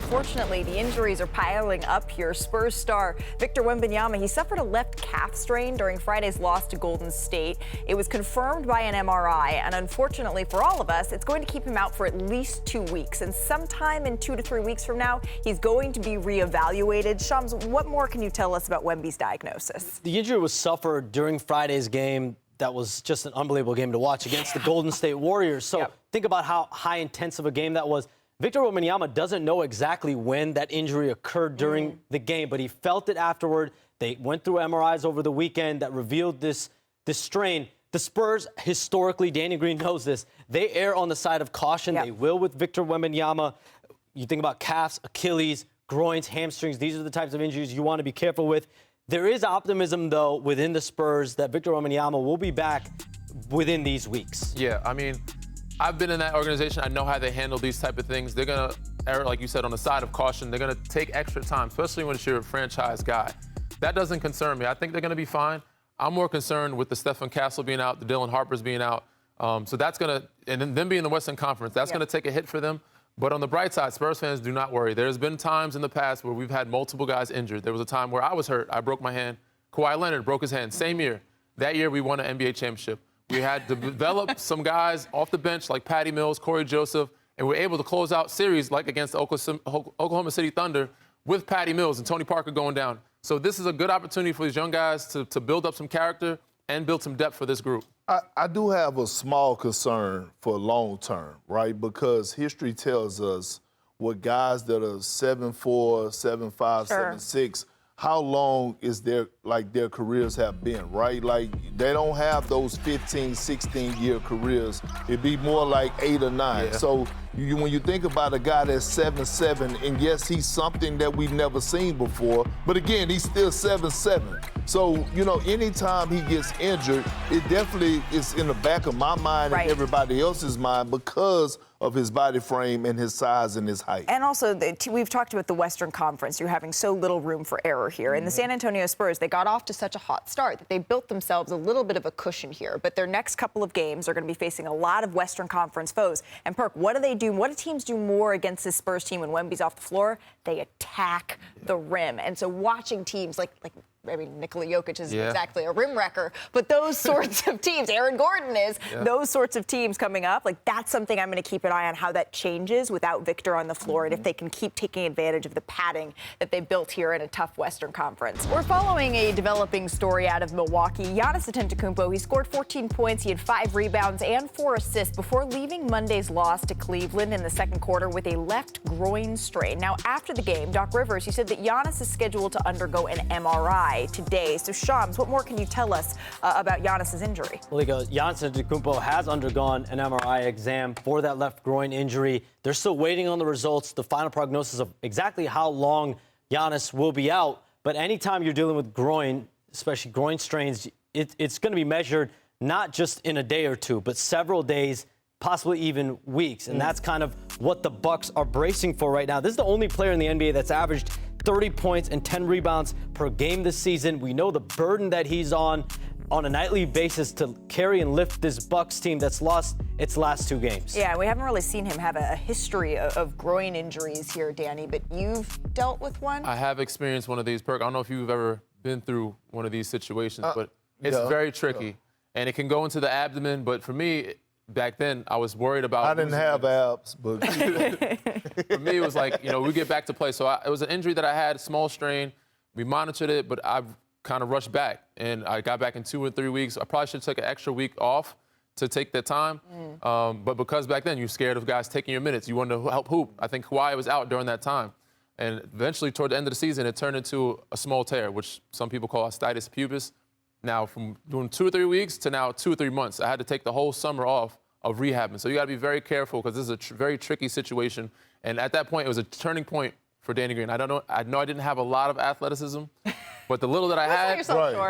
unfortunately, the injuries are piling up here. Spurs star Victor Wembanyama, he suffered a left calf strain during Friday's loss to Golden State. It was confirmed by an MRI, and unfortunately for all of us, it's going to keep him out for at least 2 weeks. And sometime in 2 to 3 weeks from now, he's going to be reevaluated. Shams, what more can you tell us about Wemby's diagnosis? The injury was suffered during Friday's game. That was just an unbelievable game to watch against the Golden State Warriors. So think about how high intensive a game that was. Victor Wembanyama doesn't know exactly when that injury occurred during the game, but he felt it afterward. They went through MRIs over the weekend that revealed this strain. The Spurs, historically, Danny Green knows this, they err on the side of caution. They will with Victor Wembanyama. You think about calves, Achilles, groins, hamstrings. These are the types of injuries you want to be careful with. There is optimism, though, within the Spurs that Victor Wembanyama will be back within these weeks. Yeah, I mean, I've been in that organization. I know how they handle these type of things. They're going to err, like you said, on the side of caution. They're going to take extra time, especially when it's your franchise guy. That doesn't concern me. I think they're going to be fine. I'm more concerned with the Stephen Castle being out, the Dylan Harpers being out. So that's going to, and then them being in the Western Conference, that's going to take a hit for them. But on the bright side, Spurs fans, do not worry. There's been times in the past where we've had multiple guys injured. There was a time where I was hurt. I broke my hand. Kawhi Leonard broke his hand. Same year. That year, we won an NBA championship. We had to develop some guys off the bench like Patty Mills, Corey Joseph, and we were able to close out series like against the Oklahoma City Thunder with Patty Mills and Tony Parker going down. So this is a good opportunity for these young guys to build up some character and build some depth for this group. I do have a small concern for long term, right? Because history tells us what guys that are 7'4", 7'5", 7'6", how long is their careers have been, right? Like, they don't have those 15, 16-year careers. It'd be more like 8 or 9. Yeah. So when you think about a guy that's 7'7", and yes, he's something that we've never seen before, but again, he's still 7'7". So, you know, anytime he gets injured, it definitely is in the back of my mind and everybody else's mind because of his body frame and his size and his height. And also, we've talked about the Western Conference. You're having so little room for error here. And the San Antonio Spurs, they got off to such a hot start that they built themselves a little bit of a cushion here. But their next couple of games are going to be facing a lot of Western Conference foes. And, Perk, what do they do? What do teams do more against this Spurs team when Wemby's off the floor? They attack the rim. And so watching teams like I mean, Nikola Jokic isn't exactly a rim wrecker, but those sorts of teams, Aaron Gordon is, those sorts of teams coming up, like that's something I'm going to keep an eye on how that changes without Victor on the floor and if they can keep taking advantage of the padding that they built here in a tough Western Conference. We're following a developing story out of Milwaukee. Giannis Antetokounmpo, he scored 14 points, he had 5 rebounds and 4 assists before leaving Monday's loss to Cleveland in the second quarter with a left groin strain. Now, after the game, Doc Rivers, he said that Giannis is scheduled to undergo an MRI today. So, Shams, what more can you tell us about Giannis's injury? Malika, Giannis Antetokounmpo has undergone an MRI exam for that left groin injury. They're still waiting on the results, the final prognosis of exactly how long Giannis will be out. But anytime you're dealing with groin, especially groin strains, it's going to be measured not just in a day or two, but several days, possibly even weeks. And that's kind of what the Bucks are bracing for right now. This is the only player in the NBA that's averaged 30 points and 10 rebounds per game this season. We know the burden that he's on a nightly basis to carry and lift this Bucks team that's lost its last 2 games. Yeah, we haven't really seen him have a history of groin injuries here, Danny, but you've dealt with one? I have experienced one of these, Perk. I don't know if you've ever been through one of these situations, but it's very tricky. And it can go into the abdomen, but for me, back then, I was worried about. I didn't have abs, but for me, it was like, you know, we get back to play. So it was an injury that I had, small strain. We monitored it, but I've kind of rushed back, and I got back in 2 or 3 weeks. I probably should take an extra week off to take that time. But because back then you're scared of guys taking your minutes, you wanted to help hoop. I think Kawhi was out during that time, and eventually toward the end of the season, it turned into a small tear, which some people call osteitis pubis. Now, from doing 2 or 3 weeks to now 2 or 3 months, I had to take the whole summer off of rehabbing. So you got to be very careful because this is a very tricky situation. And at that point, it was a turning point for Danny Green. I know I didn't have a lot of athleticism, But the little that I had,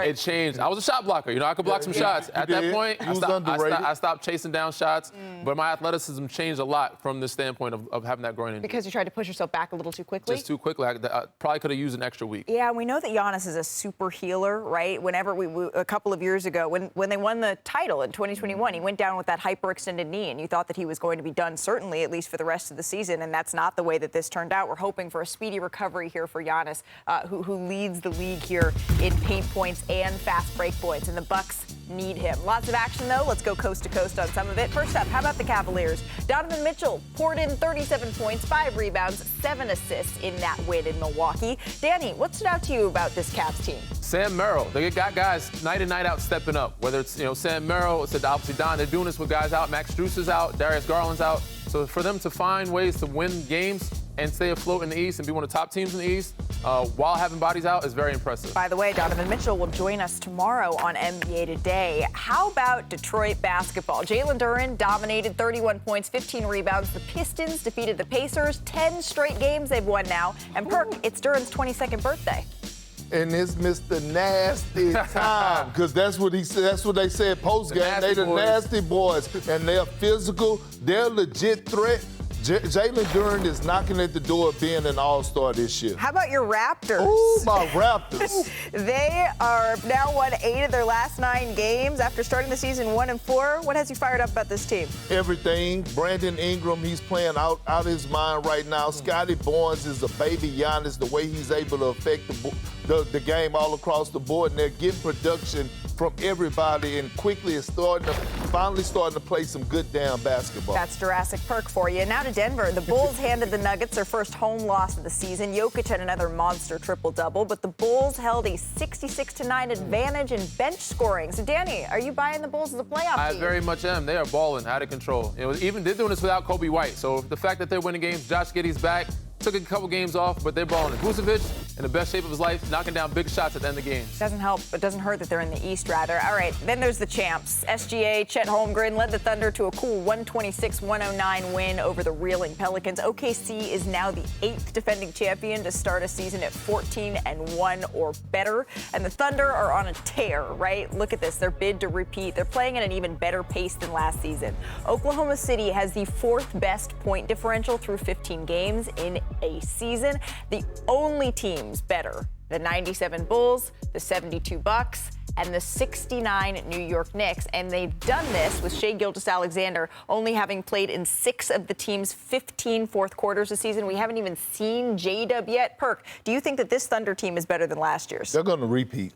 it changed. I was a shot blocker. You know, I could block some shots. At that point, I stopped chasing down shots. But my athleticism changed a lot from the standpoint of having that groin injury. Because you tried to push yourself back a little too quickly? Just too quickly. I probably could have used an extra week. Yeah, we know that Giannis is a super healer, right? Whenever a couple of years ago, when they won the title in 2021, he went down with that hyperextended knee, and you thought that he was going to be done, certainly, at least for the rest of the season, and that's not the way that this turned out. We're hoping for a speedy recovery here for Giannis, who leads the league here in paint points and fast break points, and the Bucks need him. Lots of action, though. Let's go coast to coast on some of it. First up, how about the Cavaliers? Donovan Mitchell poured in 37 points, 5 rebounds, 7 assists in that win in Milwaukee. Danny, what stood out to you about this Cavs team? Sam Merrill. They got guys night in, night out stepping up. Whether it's, Sam Merrill, it's obviously Don. They're doing this with guys out. Max Strus is out. Darius Garland's out. So for them to find ways to win games and stay afloat in the East and be one of the top teams in the East while having bodies out is very impressive. By the way, Donovan Mitchell will join us tomorrow on NBA Today. How about Detroit basketball? Jalen Duren dominated, 31 points, 15 rebounds. The Pistons defeated the Pacers, 10 straight games they've won now. And Perk, it's Duren's 22nd birthday. And it's Mr. Nasty time, because that's what he said. That's what they said post game. They the nasty boys, and they're physical. They're a legit threat. Jalen Duren is knocking at the door of being an all-star this year. How about your Raptors? Ooh, my Raptors. They are now won 8 of their last 9 games after starting the season 1-4. What has you fired up about this team? Everything. Brandon Ingram, he's playing out his mind right now. Scotty Barnes is a baby Giannis, the way he's able to affect the game all across the board. And they're getting production from everybody, and quickly is finally starting to play some good damn basketball. That's Jurassic Perk for you. Now to Denver. The Bulls handed the Nuggets their first home loss of the season. Jokic had another monster triple-double, but the Bulls held a 66-9 advantage in bench scoring. So, Danny, are you buying the Bulls as a playoff team? I very much am. They are balling out of control. Even they're doing this without Kobe White. So the fact that they're winning games, Josh Giddey's back. Took a couple games off, but they're balling. Vucevic in the best shape of his life, knocking down big shots at the end of games. Doesn't help, but doesn't hurt that they're in the East, rather. All right, then there's the champs. SGA, Chet Holmgren led the Thunder to a cool 126-109 win over the reeling Pelicans. OKC is now the 8th defending champion to start a season at 14-1 or better. And the Thunder are on a tear, right? Look at this, their bid to repeat. They're playing at an even better pace than last season. Oklahoma City has the 4th best point differential through 15 games in a season. The only teams better, the 97 Bulls, the 72 Bucks, and the 69 New York Knicks. And they've done this with Shai Gilgeous-Alexander only having played in 6 of the team's 15 fourth quarters this season. We haven't even seen J-Dub yet. Perk, do you think that this Thunder team is better than last year's? They're going to repeat.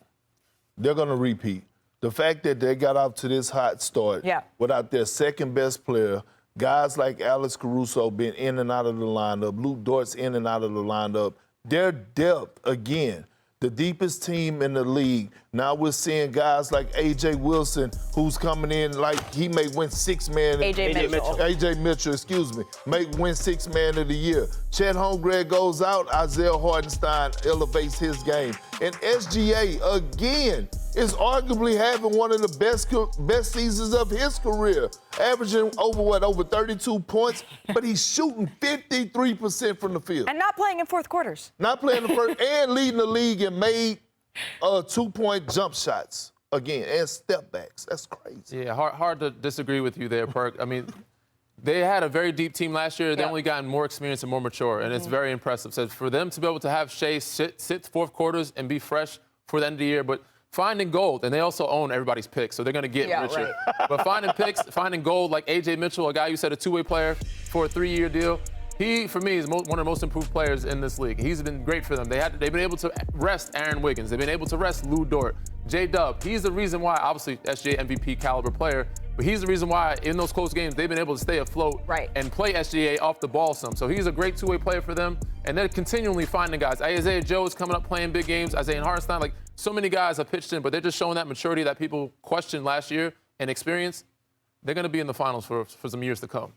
They're going to repeat. The fact that they got off to this hot start without their second best player, guys like Alex Caruso being in and out of the lineup, Luke Dort's in and out of the lineup, their depth, again, the deepest team in the league. Now we're seeing guys like A.J. Wilson, who's coming in like he may win 6th man. A.J. Mitchell, excuse me, may win 6th man of the year. Chet Holmgren goes out, Isaiah Hartenstein elevates his game. And SGA, again, is arguably having one of the best seasons of his career, averaging over 32 points, but he's shooting 53% from the field. And not playing in fourth quarters. Not playing the first, and leading the league and made 2-point jump shots again, and step backs. That's crazy. Yeah, hard to disagree with you there, Perk. I mean, they had a very deep team last year. They only gotten more experience and more mature, and it's very impressive. So for them to be able to have Shai sit fourth quarters and be fresh for the end of the year, but finding gold, and they also own everybody's picks, so they're going to get richer. Right. But finding gold like A.J. Mitchell, a guy you said a 2-way player for a 3-year deal, he, for me, is one of the most improved players in this league. He's been great for them. They've been able to rest Aaron Wiggins. They've been able to rest Lou Dort. J-Dub, he's the reason why, obviously, SGA MVP caliber player, but he's the reason why in those close games they've been able to stay afloat and play SGA off the ball some. So he's a great 2-way player for them, and they're continually finding guys. Isaiah Joe is coming up playing big games. Isaiah Hartenstein, like so many guys have pitched in, but they're just showing that maturity that people questioned last year and experience. They're going to be in the finals for some years to come.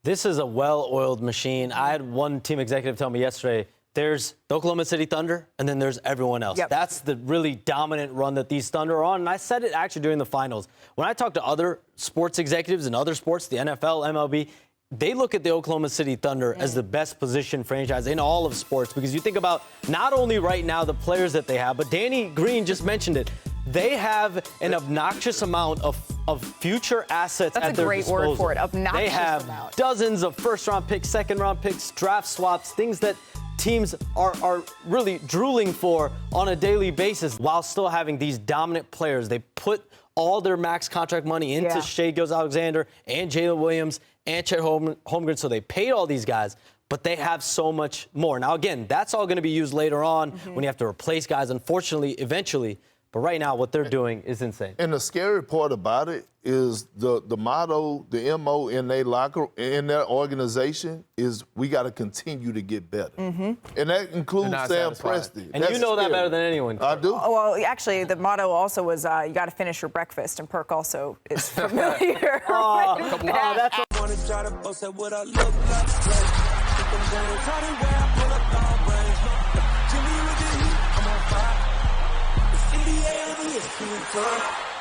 This is a well-oiled machine. I had one team executive tell me yesterday, there's the Oklahoma City Thunder, and then there's everyone else. That's the really dominant run that these Thunder are on, and I said it actually during the finals. When I talk to other sports executives in other sports, the NFL, MLB, they look at the Oklahoma City Thunder as the best positioned franchise in all of sports, because you think about not only right now the players that they have, but Danny Green just mentioned it. They have an obnoxious amount of future assets at their disposal. That's a great word for it, obnoxious They have amount. dozens of first-round picks, second-round picks, draft swaps, things that teams are really drooling for on a daily basis while still having these dominant players. They put all their max contract money into Shai Gilgeous-Alexander and Jalen Williams and Chet Holmgren, so they paid all these guys, but they have so much more. Now, again, that's all going to be used later on when you have to replace guys, unfortunately, eventually. But right now, what they're doing is insane. And the scary part about it is the motto, the MO in their organization is we got to continue to get better. And that includes Sam Presti. And you know that better than anyone. I do. Oh, well, actually, the motto also was you got to finish your breakfast, and Perk also is familiar. That's I wanna try to boast at what I look like. Keep them down, try to wear, I pull up long range. Jimmy with the heat, I'm on fire. It's NBA, I'm a